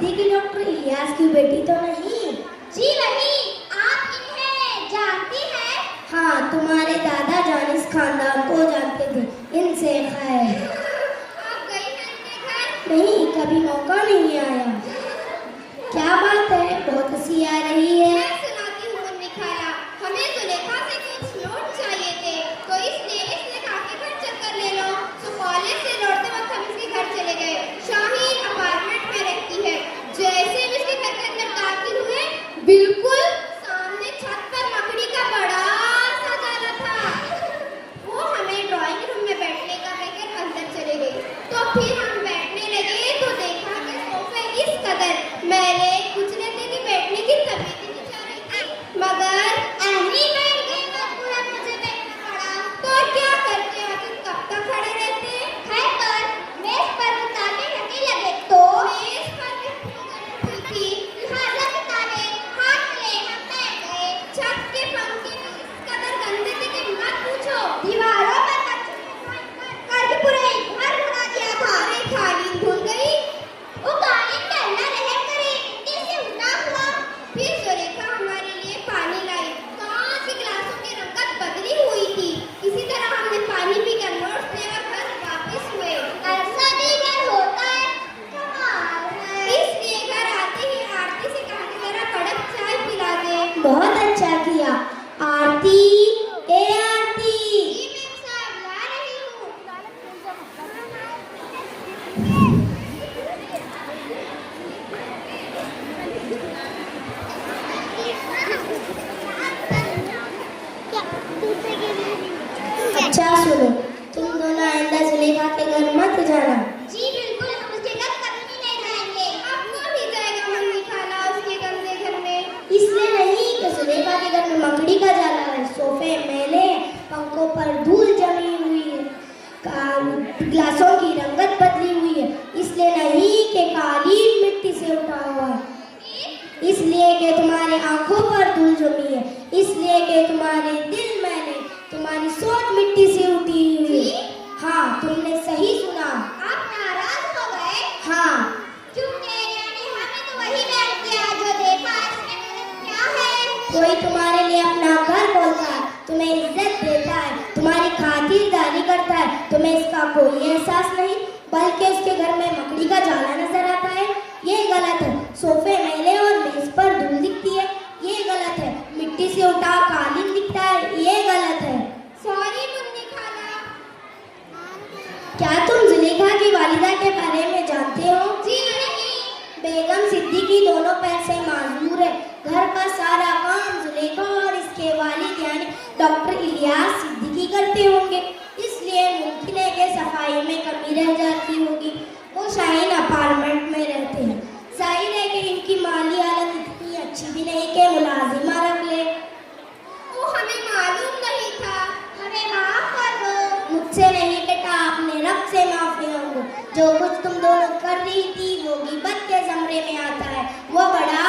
Siddiqui doctor Ilyas की बेटी तो नहीं? जी नहीं, आप इन्हें जानती हैं? हाँ, तुम्हारे दादा जान इस खानदान को जानते थे। इनसे खैर। आप गई हैं इनके घर? नहीं, कभी मौका नहीं आया। क्या बात है, बहुत हंसी आ रही है। मैं सुनाती हूँ मुन्नी खाला, हमें जुलेखा से कुछ नोट चाहिए थे, तो इसने कहा कि घर चक्कर ले लो। तो कॉलेज से लौटते वक्त हम इसके घर चले गए। शाहीन अपार्टमेंट में रहती है। जैसे भी इसके घर के अंदर दाखिल हुए, बिल्कुल सामने छत पर मकड़ी का बड़ा सा जाला था। वो हमें ड्राइंग रूम में बैठने का कहकर अंदर चले गए। तो फिर हम बैठने लगे तो देखा कि सोफे इस कदर मैले कुचले थे कि बैठने की तबीयत ही नहीं चाह रही थी। मगर अहमी बैठ गई, मजबूरन मुझे बैठना पड़ा। तो क्या करते आखिर कब तक खड़े रहते? खैर पर मेज पर किताबें रखने लगे तो मेज पर भी थी, लिहाजा किताबें हाथ में हम बैठ गए। छत के पंखे भी इस कदर गंदे थे कि मत पूछो। दीवारों पर करके पूरे घर उड़ा दिया था। अरे खाली भूल गई, वो कालीन पे अल्लाह रहम करे, मिट्टी से उठा हुआ। फिर जुलेखा हमारे लिए पानी लाई। कांच के गिलासों की रंगत बदली हुई थी। इसी तरह हमने पानी पीकर नोट्स लेकर घर वापस हुए। ऐसा भी घर होता है, कमाल है। इसलिए घर आते ही आरती से कहा कि जरा कड़क चाय पिला दे। बहुत अच्छा किया। आरती, ए आरती। जी मैं साहब ला रही हूँ। अच्छा सुनो, तुम दोनों आइंदा जुलेखा के घर मत जाना। जी बिल्कुल, हम उसके घर कभी नहीं जाएंगे। अब कौन ही जाएगा मुन्नी खाला उसके गंदे घर में? इसलिए नहीं कि जुलेखा के घर में मकड़ी का जाला है, सोफे मैले हैं, पंखों पर धूल जमी हुई है, गिलासों की रंगत बदली हुई है। इसलिए नहीं कि कालीन मिट्टी से उठा हुआ है, इसलिए कि तुम्हारी आंखों पर धूल जमी है, इसलिए कि तुम्हारे दिल मैंने, तुम्हारी सोच मिट्टी से उठी हुई है। हाँ, तुमने सही सुना। आप नाराज हो गए? हाँ, क्योंकि यानी हमें तो वही बैठ गया जो देखा। इसमें गलत क्या है? कोई तुम्हारे लिए अपना घर बोलता है, तुम्हें इज्जत देता है, तुम्हारी खातिरदारी करता है, तुम्हें इसका कोई एहसास नहीं, बल्कि उसके घर में मकड़ी का जाला नजर आता है। ये गलत है। सोफे मैले और मेज पर धूल दिखती है, ये गलत है। मिट्टी से उठा कालीन दिखता है, ये गलत है। सॉरी मुन्नी खाला। क्या तुम जुलेखा की वालिदा के बारे में जानते हो? जी नहीं। बेगम सिद्दीकी दोनों पैर से माजूर है। घर का सारा काम जुलेखा और इसके वालिद यानी डॉक्टर इलियास सिद्दीकी करते होंगे, इसलिए मुमकिन है कि सफाई में कमी रह जाती होगी। वो शाहीन अपार्टमेंट में रहते हैं। जाहिर है कि इनकी माली हालत इतनी अच्छी भी नहीं कि मुलाजिमा रख ले। वो हमें मालूम नहीं था, हमें माफ कर दो। मुझसे नहीं बेटा, अपने रब से माफी मांगो। जो कुछ तुम दोनों कर रही थी वो गिबत के ज़मरे में आता है। वो बड़ा